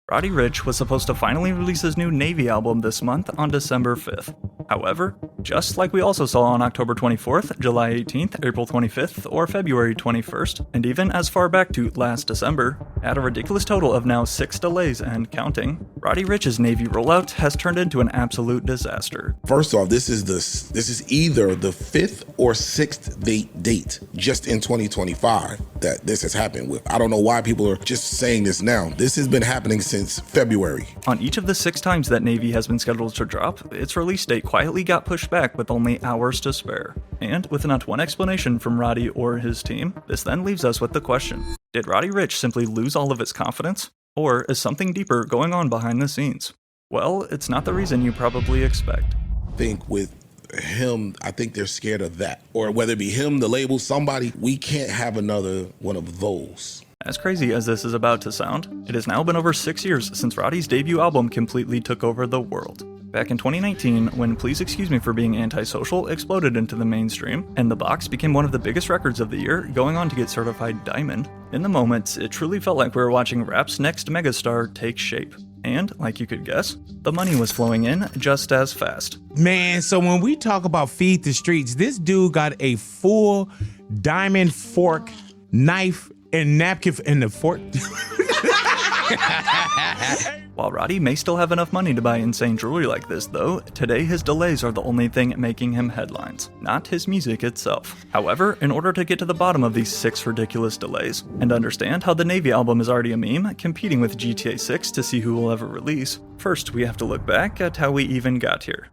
Roddy Ricch was supposed to finally release his new Navy album this month on December 5th. However, just like we also saw on October 24th, July 18th, April 25th, or February 21st, and even as far back to last December, at a ridiculous total of now 6 delays and counting, Roddy Ricch's Navy rollout has turned into an absolute disaster. First off, this is either the 5th or 6th date just in 2025 that this has happened with. I don't know why people are just saying this now. This has been happening since February. On each of the 6 times that Navy has been scheduled to drop, its release date quietly got pushed back with only hours to spare. And with not one explanation from Roddy or his team, this then leaves us with the question: did Roddy Ricch simply lose all of his confidence? Or is something deeper going on behind the scenes? Well, it's not the reason you probably expect. I think with him, I think they're scared of that. Or whether it be him, the label, somebody, we can't have another one of those. As crazy as this is about to sound, it has now been over 6 years since Roddy's debut album completely took over the world. Back in 2019, when Please Excuse Me for Being Antisocial exploded into the mainstream, and The Box became one of the biggest records of the year, going on to get certified diamond, in the moment, it truly felt like we were watching rap's next megastar take shape. And, like you could guess, the money was flowing in just as fast. Man, so when we talk about feed the streets, this dude got a full diamond fork, knife, and napkin in the fork. While Roddy may still have enough money to buy insane jewelry like this though, today his delays are the only thing making him headlines, not his music itself. However, in order to get to the bottom of these 6 ridiculous delays, and understand how the Navy album is already a meme, competing with GTA 6 to see who will ever release, first we have to look back at how we even got here.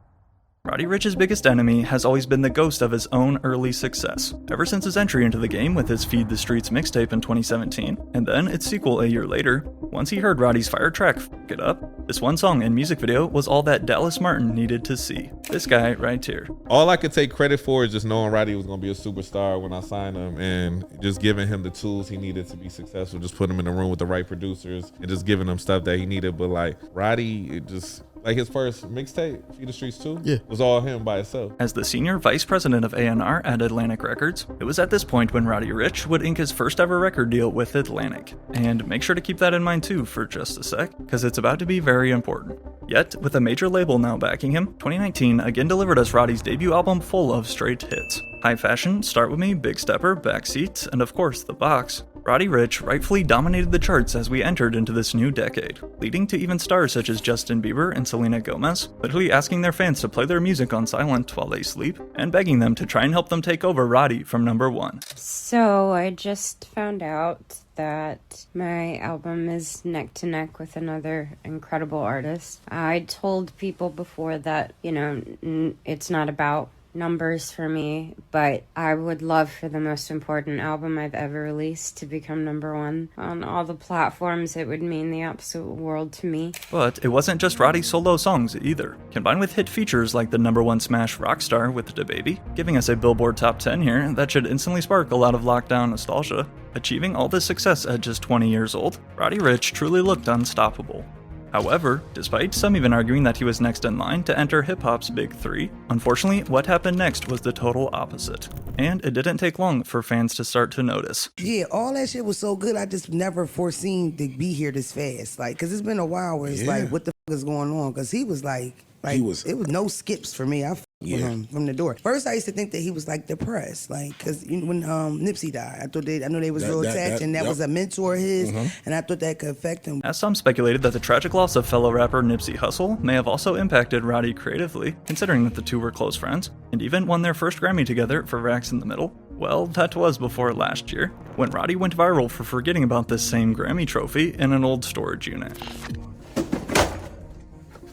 Roddy Ricch's biggest enemy has always been the ghost of his own early success, ever since his entry into the game with his Feed the Streets mixtape in 2017, and then its sequel a year later. Once he heard Roddy's fire track, F It Up, this one song and music video was all that Dallas Martin needed to see. This guy right here. All I could take credit for is just knowing Roddy was going to be a superstar when I signed him, and just giving him the tools he needed to be successful, just putting him in the room with the right producers and just giving him stuff that he needed. But like Roddy, it just... like his first mixtape, Feed the Streets 2, was all him by itself. As the senior vice president of A&R at Atlantic Records, it was at this point when Roddy Ricch would ink his first ever record deal with Atlantic. And make sure to keep that in mind too for just a sec, because it's about to be very important. Yet, with a major label now backing him, 2019 again delivered us Roddy's debut album full of straight hits. High Fashion, Start With Me, Big Stepper, Backseat, and of course The Box. Roddy Ricch rightfully dominated the charts as we entered into this new decade, leading to even stars such as Justin Bieber and Selena Gomez literally asking their fans to play their music on silent while they sleep, and begging them to try and help them take over Roddy from number 1. So I just found out that my album is neck to neck with another incredible artist. I told people before that, it's not about numbers for me, but I would love for the most important album I've ever released to become number 1 on all the platforms. It would mean the absolute world to me. But it wasn't just Roddy's solo songs either. Combined with hit features like the number 1 smash Rockstar with DaBaby, giving us a Billboard Top 10 here that should instantly spark a lot of lockdown nostalgia. Achieving all this success at just 20 years old, Roddy Ricch truly looked unstoppable. However, despite some even arguing that he was next in line to enter hip-hop's big 3, unfortunately what happened next was the total opposite. And it didn't take long for fans to start to notice. Yeah, all that shit was so good, I just never foreseen to be here this fast. Like, cause it's been a while where it's like, what the f is going on? Cause he was like it was no skips for me. I with him from the door. First, I used to think that he was like depressed, like because when Nipsey died, I know they was real attached, and that was a mentor of his, and I thought that could affect him. As some speculated that the tragic loss of fellow rapper Nipsey Hussle may have also impacted Roddy creatively, considering that the two were close friends, and even won their first Grammy together for Racks in the Middle. Well, that was before last year, when Roddy went viral for forgetting about this same Grammy trophy in an old storage unit.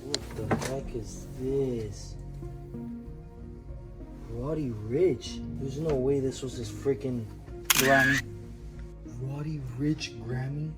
What the heck is this? Roddy Ricch? There's no way this was his freaking Grammy. Roddy Ricch Grammy?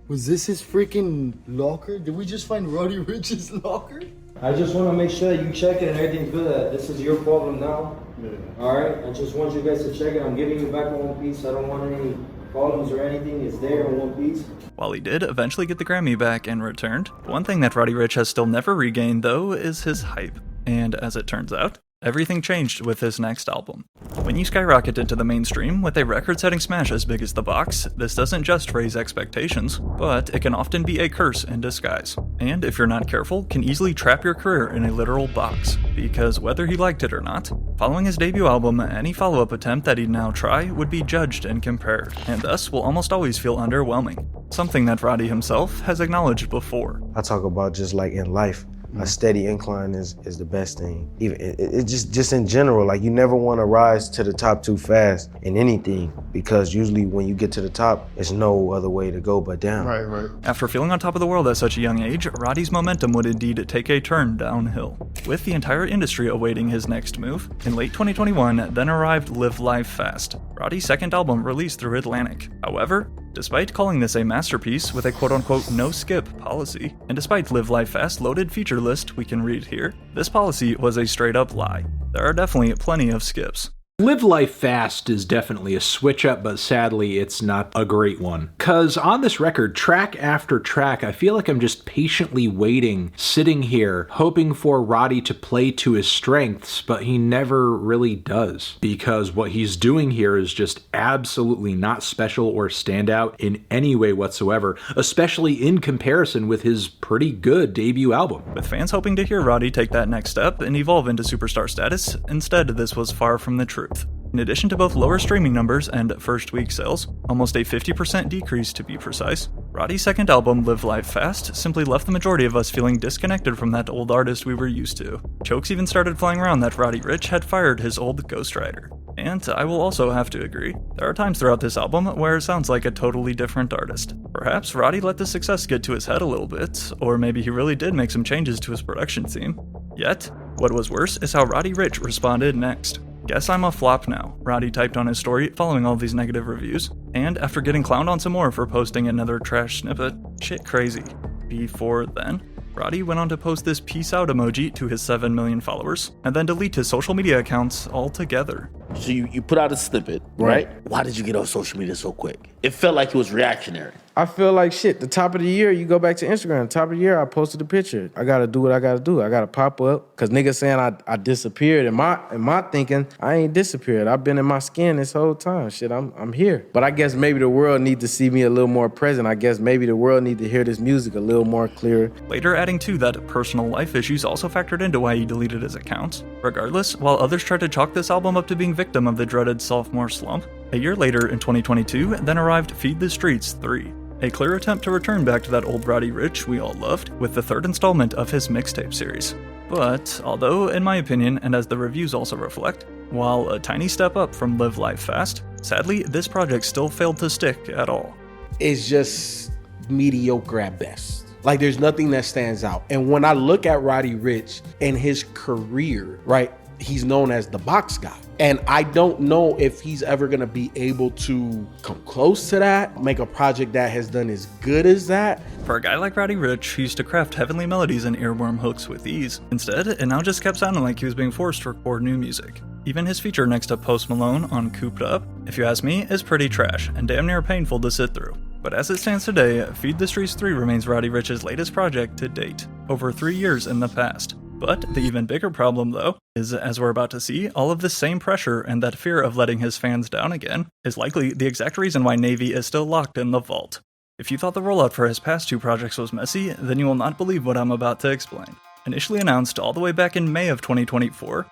Was this his freaking locker? Did we just find Roddy Ricch's locker? I just want to make sure that you check it and everything's good. This is your problem now. Yeah. Alright? I just want you guys to check it. I'm giving you back my one piece. I don't want any problems or anything. It's there in one piece. While he did eventually get the Grammy back and returned, one thing that Roddy Ricch has still never regained though is his hype. And as it turns out, Everything changed with his next album. When you skyrocket into the mainstream with a record-setting smash as big as The Box, this doesn't just raise expectations, but it can often be a curse in disguise. And if you're not careful, can easily trap your career in a literal box. Because whether he liked it or not, following his debut album, any follow-up attempt that he'd now try would be judged and compared, and thus will almost always feel underwhelming. Something that Roddy himself has acknowledged before. I talk about just like in life. A steady incline is the best thing. Even it just in general, like you never want to rise to the top too fast in anything, because usually when you get to the top, there's no other way to go but down. Right. After feeling on top of the world at such a young age, Roddy's momentum would indeed take a turn downhill. With the entire industry awaiting his next move, in late 2021 then arrived Live Life Fast, Roddy's second album released through Atlantic. However, despite calling this a masterpiece with a quote-unquote no-skip policy, and despite Live Life Fast's loaded feature list we can read here, this policy was a straight-up lie. There are definitely plenty of skips. Live Life Fast is definitely a switch up, but sadly it's not a great one. Cause on this record, track after track, I feel like I'm just patiently waiting, sitting here, hoping for Roddy to play to his strengths, but he never really does. Because what he's doing here is just absolutely not special or stand out in any way whatsoever, especially in comparison with his pretty good debut album. With fans hoping to hear Roddy take that next step and evolve into superstar status, instead this was far from the truth. In addition to both lower streaming numbers and first week sales, almost a 50% decrease to be precise, Roddy's second album, Live Life Fast, simply left the majority of us feeling disconnected from that old artist we were used to. Jokes even started flying around that Roddy Ricch had fired his old ghostwriter. And I will also have to agree, there are times throughout this album where it sounds like a totally different artist. Perhaps Roddy let the success get to his head a little bit, or maybe he really did make some changes to his production theme. Yet, what was worse is how Roddy Ricch responded next. "Guess I'm a flop now," Roddy typed on his story following all these negative reviews, and after getting clowned on some more for posting another trash snippet, shit crazy. Before then, Roddy went on to post this peace out emoji to his 7 million followers, and then delete his social media accounts altogether. So you put out a snippet, right? Why did you get on social media so quick? It felt like it was reactionary. I feel like shit. The top of the year, you go back to Instagram. Top of the year, I posted a picture. I gotta do what I gotta do. I gotta pop up. Cause niggas saying I disappeared. In my thinking, I ain't disappeared. I've been in my skin this whole time. Shit, I'm here. But I guess maybe the world need to see me a little more present. I guess maybe the world need to hear this music a little more clear. Later adding to that personal life issues also factored into why he deleted his accounts. Regardless, while others tried to chalk this album up to being victim of the dreaded sophomore slump, a year later in 2022 then arrived Feed the Streets 3. A clear attempt to return back to that old Roddy Ricch we all loved, with the third installment of his mixtape series. But, although, in my opinion, and as the reviews also reflect, while a tiny step up from Live Life Fast, sadly, this project still failed to stick at all. It's just mediocre at best. Like, there's nothing that stands out. And when I look at Roddy Ricch and his career, right, he's known as the box guy. And I don't know if he's ever gonna be able to come close to that, make a project that has done as good as that. For a guy like Roddy Ricch, who used to craft heavenly melodies and earworm hooks with ease, instead, it now just kept sounding like he was being forced to record new music. Even his feature next to Post Malone on Cooped Up, if you ask me, is pretty trash and damn near painful to sit through. But as it stands today, Feed the Streets 3 remains Roddy Ricch's latest project to date, over 3 years in the past. But the even bigger problem, though, is, as we're about to see, all of this same pressure and that fear of letting his fans down again is likely the exact reason why Navy is still locked in the vault. If you thought the rollout for his past 2 projects was messy, then you will not believe what I'm about to explain. Initially announced all the way back in May of 2024,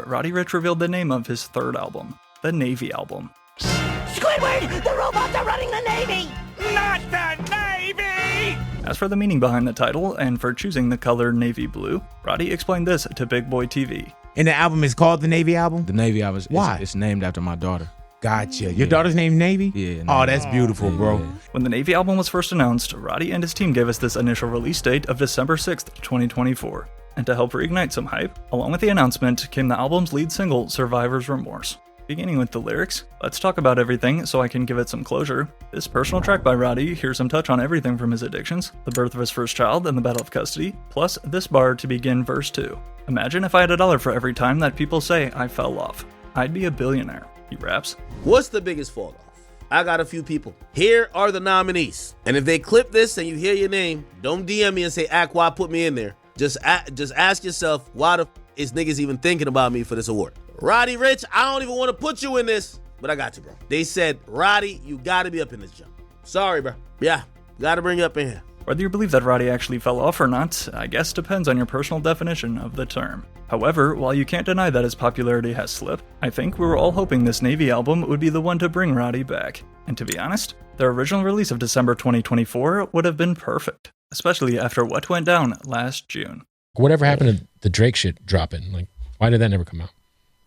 Roddy Ricch revealed the name of his third album, the Navy album. Squidward! The robots are running the Navy! Not the Navy! As for the meaning behind the title, and for choosing the color navy blue, Roddy explained this to Big Boy TV. And the album is called The Navy Album? The Navy Album. Why? It's named after my daughter. Gotcha. Your daughter's named Navy? Yeah. Oh, that's beautiful, bro. Yeah. When the Navy album was first announced, Roddy and his team gave us this initial release date of December 6th, 2024. And to help reignite some hype, along with the announcement came the album's lead single, Survivor's Remorse. Beginning with the lyrics, let's talk about everything so I can give it some closure. This personal track by Roddy hears him touch on everything from his addictions, the birth of his first child, and the battle of custody, plus this bar to begin verse 2. Imagine if I had $1 for every time that people say I fell off. I'd be a billionaire, he raps. What's the biggest fall off? I got a few people. Here are the nominees. And if they clip this and you hear your name, don't DM me and say, Aqua, put me in there. Just ask yourself, why the is niggas even thinking about me for this award. Roddy Ricch, I don't even want to put you in this, but I got you, bro. They said, Roddy, you got to be up in this jump. Sorry, bro. Yeah, got to bring you up in here. Whether you believe that Roddy actually fell off or not, I guess depends on your personal definition of the term. However, while you can't deny that his popularity has slipped, I think we were all hoping this Navy album would be the one to bring Roddy back. And to be honest, their original release of December 2024 would have been perfect, especially after what went down last June. Whatever happened to the Drake shit dropping? Like, why did that never come out?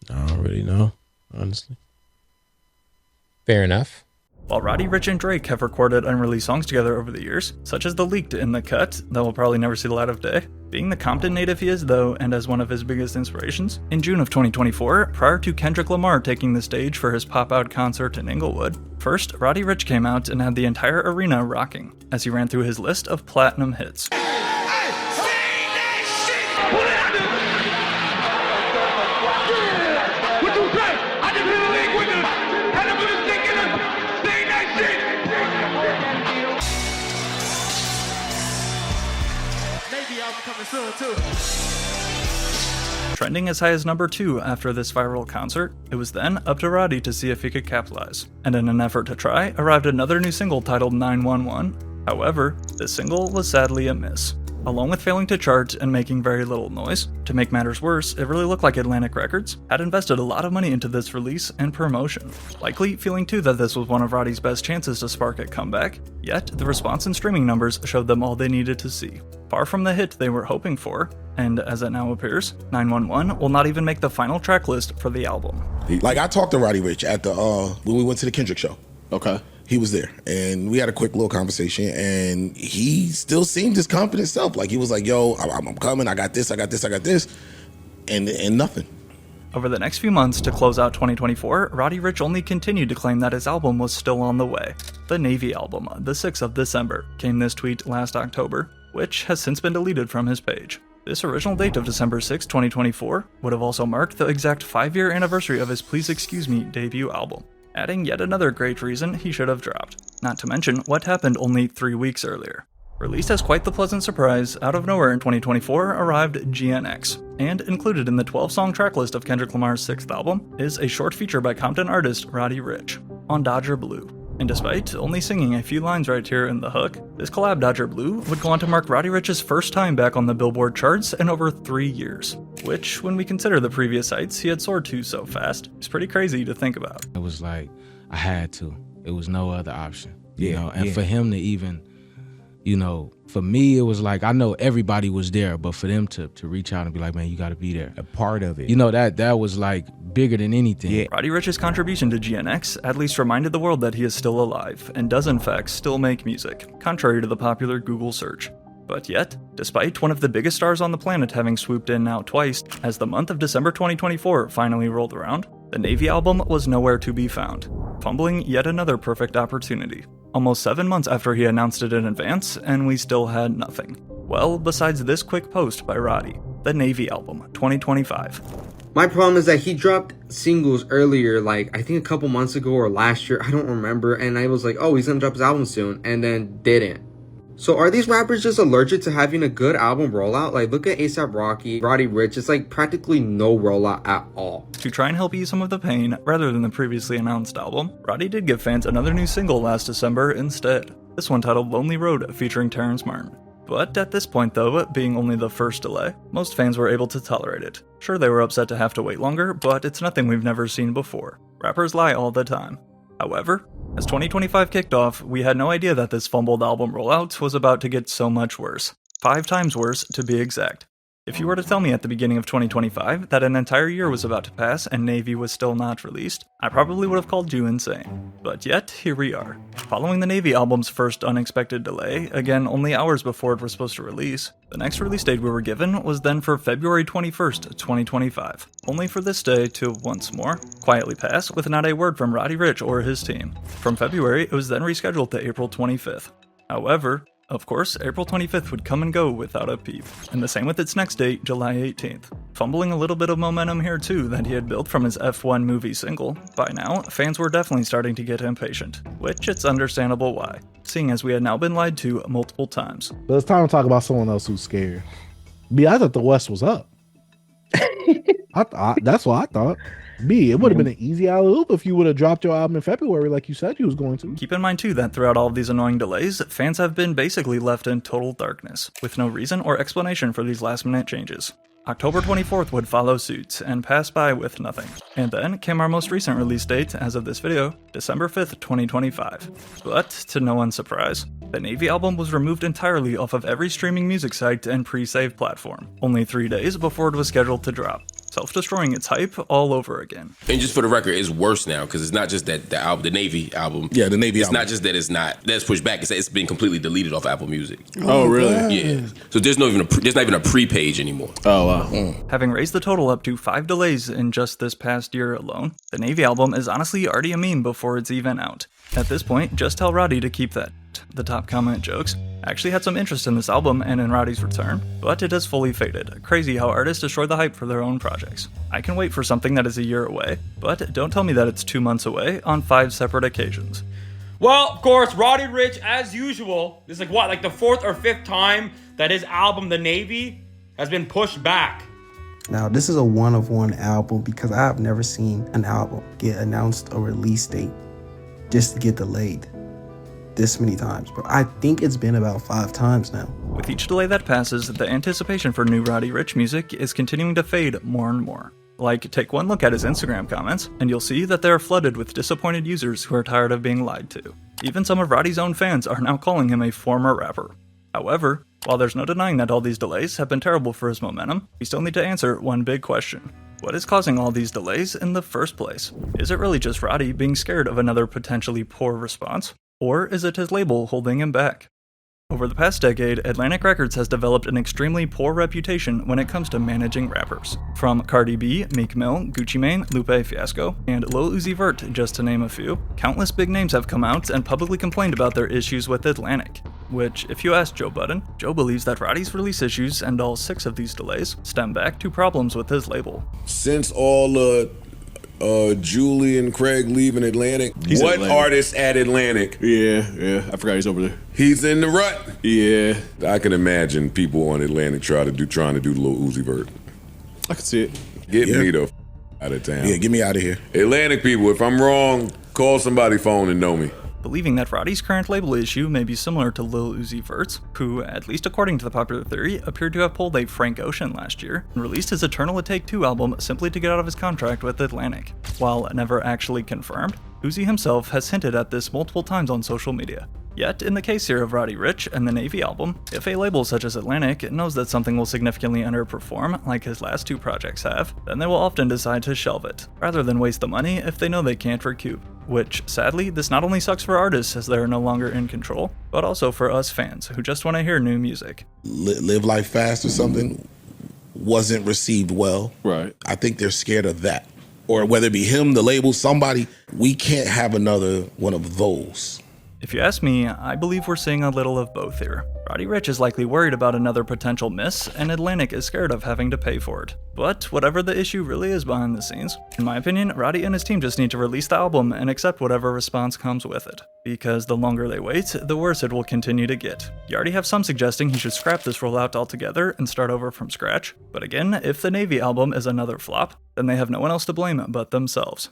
I don't really know, honestly. Fair enough. While Roddy Ricch and Drake have recorded unreleased songs together over the years, such as the leaked In the Cut that will probably never see the light of day, being the Compton native he is though, and as one of his biggest inspirations, in June of 2024, prior to Kendrick Lamar taking the stage for his pop-out concert in Inglewood, first, Roddy Ricch came out and had the entire arena rocking, as he ran through his list of platinum hits. Trending as high as number 2 after this viral concert, it was then up to Roddy to see if he could capitalize, and in an effort to try, arrived another new single titled 911. However, this single was sadly a miss. Along with failing to chart and making very little noise, to make matters worse, it really looked like Atlantic Records had invested a lot of money into this release and promotion, likely feeling too that this was one of Roddy's best chances to spark a comeback, yet the response and streaming numbers showed them all they needed to see. Far from the hit they were hoping for, and as it now appears, 911 will not even make the final track list for the album. Like, I talked to Roddy Ricch at the when we went to the Kendrick show. Okay. He was there, and we had a quick little conversation, and he still seemed his confident self. Like, he was like, yo, I'm coming, I got this, and nothing. Over the next few months to close out 2024, Roddy Ricch only continued to claim that his album was still on the way. The Navy album, the 6th of December, came this tweet last October, which has since been deleted from his page. This original date of December 6, 2024 would have also marked the exact 5-year anniversary of his Please Excuse Me debut album, adding yet another great reason he should have dropped, not to mention what happened only 3 weeks earlier. Released as quite the pleasant surprise, out of nowhere in 2024 arrived GNX, and included in the 12-song tracklist of Kendrick Lamar's 6th album is a short feature by Compton artist Roddy Ricch, on Dodger Blue. And despite only singing a few lines right here in the hook, this collab Dodger Blue would go on to mark Roddy Ricch's first time back on the Billboard charts in over 3 years, which, when we consider the previous heights he had soared to so fast, is pretty crazy to think about. It was like, I had to. It was no other option, you know? And for him to even, you know, for me, it was like, I know everybody was there, but for them to reach out and be like, man, you gotta be there. A part of it. You know, that was like bigger than anything. Yeah. Roddy Ricch's contribution to GNX at least reminded the world that he is still alive, and does in fact still make music, contrary to the popular Google search. But yet, despite one of the biggest stars on the planet having swooped in now twice, as the month of December 2024 finally rolled around, the Navy album was nowhere to be found, fumbling yet another perfect opportunity. Almost 7 months after he announced it in advance, and we still had nothing. Well, besides this quick post by Roddy, the Navy album 2025. My problem is that he dropped singles earlier, like I think a couple months ago or last year, I don't remember, and I was like, oh, he's gonna drop his album soon, and then didn't. So are these rappers just allergic to having a good album rollout? Like, look at A$AP Rocky, Roddy Ricch, it's like practically no rollout at all. To try and help ease some of the pain, rather than the previously announced album, Roddy did give fans another new single last December instead. This one titled Lonely Road featuring Terrence Martin. But at this point though, being only the first delay, most fans were able to tolerate it. Sure, they were upset to have to wait longer, but it's nothing we've never seen before. Rappers lie all the time. However, as 2025 kicked off, we had no idea that this fumbled album rollout was about to get so much worse. 5 times worse, to be exact. If you were to tell me at the beginning of 2025 that an entire year was about to pass and Navy was still not released, I probably would have called you insane. But yet, here we are. Following the Navy album's first unexpected delay, again only hours before it was supposed to release, the next release date we were given was then for February 21st, 2025. Only for this day to, once more, quietly pass with not a word from Roddy Ricch or his team. From February, it was then rescheduled to April 25th. However, of course, April 25th would come and go without a peep, and the same with its next date, July 18th. Fumbling a little bit of momentum here too that he had built from his F1 movie single, by now, fans were definitely starting to get impatient, which it's understandable why, seeing as we had now been lied to multiple times. But it's time to talk about someone else who's scared. I thought the West was up. That's what I thought. It would have been an easy alley-oop if you would have dropped your album in February like you said you was going to. Keep in mind too that throughout all of these annoying delays, fans have been basically left in total darkness, with no reason or explanation for these last-minute changes. October 24th would follow suit and pass by with nothing. And then came our most recent release date, as of this video, December 5th, 2025. But, to no one's surprise, the Navy album was removed entirely off of every streaming music site and pre-save platform, only 3 days before it was scheduled to drop, self-destroying its hype all over again. And just for the record, it's worse now because it's not just that the Navy album. Yeah, the Navy album. It's not just that that's pushed back. It's been completely deleted off Apple Music. Oh, really? Yeah. So there's not even a pre-page anymore. Oh, wow. Having raised the total up to 5 delays in just this past year alone, the Navy album is honestly already a meme before it's even out. At this point, just tell Roddy to keep that. The top comment jokes. I actually had some interest in this album and in Roddy's return, but it has fully faded. Crazy how artists destroy the hype for their own projects. I can wait for something that is a year away, but don't tell me that it's 2 months away on 5 separate occasions. Well, of course, Roddy Ricch, as usual, this is like the 4th or 5th time that his album, The Navy, has been pushed back. Now, this is a one-of-one album because I have never seen an album get announced a release date just to get delayed this many times, bro. I think it's been about 5 times now. With each delay that passes, the anticipation for new Roddy Ricch music is continuing to fade more and more. Like, take one look at his Instagram comments, and you'll see that they are flooded with disappointed users who are tired of being lied to. Even some of Roddy's own fans are now calling him a former rapper. However, while there's no denying that all these delays have been terrible for his momentum, we still need to answer one big question. What is causing all these delays in the first place? Is it really just Roddy being scared of another potentially poor response? Or is it his label holding him back? Over the past decade, Atlantic Records has developed an extremely poor reputation when it comes to managing rappers. From Cardi B, Meek Mill, Gucci Mane, Lupe Fiasco, and Lil Uzi Vert, just to name a few, countless big names have come out and publicly complained about their issues with Atlantic. Which, if you ask Joe Budden, Joe believes that Roddy's release issues and all 6 of these delays stem back to problems with his label. Since all Julie and Craig leaving Atlantic, what artist at Atlantic? Yeah, I forgot he's over there. He's in the rut. Yeah, I can imagine people on Atlantic trying to do the Lil Uzi Vert. I can see it. Get me the out of town. Yeah, get me out of here. Atlantic people, if I'm wrong, call somebody phone and know me. Believing that Roddy's current label issue may be similar to Lil Uzi Vert's, who, at least according to the popular theory, appeared to have pulled a Frank Ocean last year and released his Eternal It Take Two album simply to get out of his contract with Atlantic. While never actually confirmed, Uzi himself has hinted at this multiple times on social media. Yet, in the case here of Roddy Ricch and the Navy album, if a label such as Atlantic knows that something will significantly underperform, like his last 2 projects have, then they will often decide to shelve it, rather than waste the money if they know they can't recoup. Which, sadly, this not only sucks for artists as they are no longer in control, but also for us fans who just want to hear new music. Live Life Fast or something wasn't received well. Right. I think they're scared of that. Or whether it be him, the label, somebody, we can't have another one of those. If you ask me, I believe we're seeing a little of both here. Roddy Ricch is likely worried about another potential miss, and Atlantic is scared of having to pay for it. But whatever the issue really is behind the scenes, in my opinion, Roddy and his team just need to release the album and accept whatever response comes with it. Because the longer they wait, the worse it will continue to get. You already have some suggesting he should scrap this rollout altogether and start over from scratch. But again, if the Navy album is another flop, then they have no one else to blame but themselves.